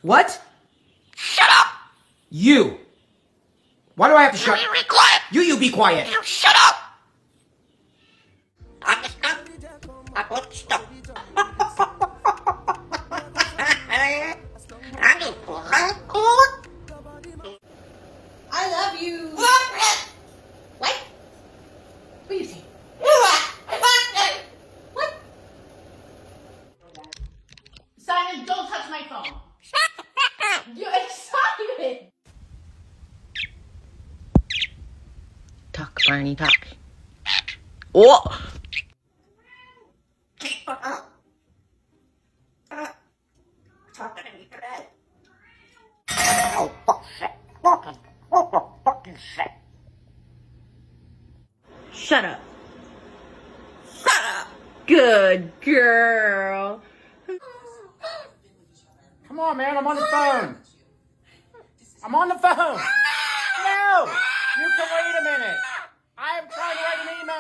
What? Shut up! You. Why do I have to shut? You be quiet! You be quiet. You shut up! Stop. I love you. What? What are you saying? What? Simon, don't touch my phone. You're excited. Talk, Barney, talk. Oh! Oh, fuck shit. Fucking shit. Shut up. Good girl. Come on, man. I'm on the phone. I'm on the phone. No. You can wait a minute. I am trying to write an email.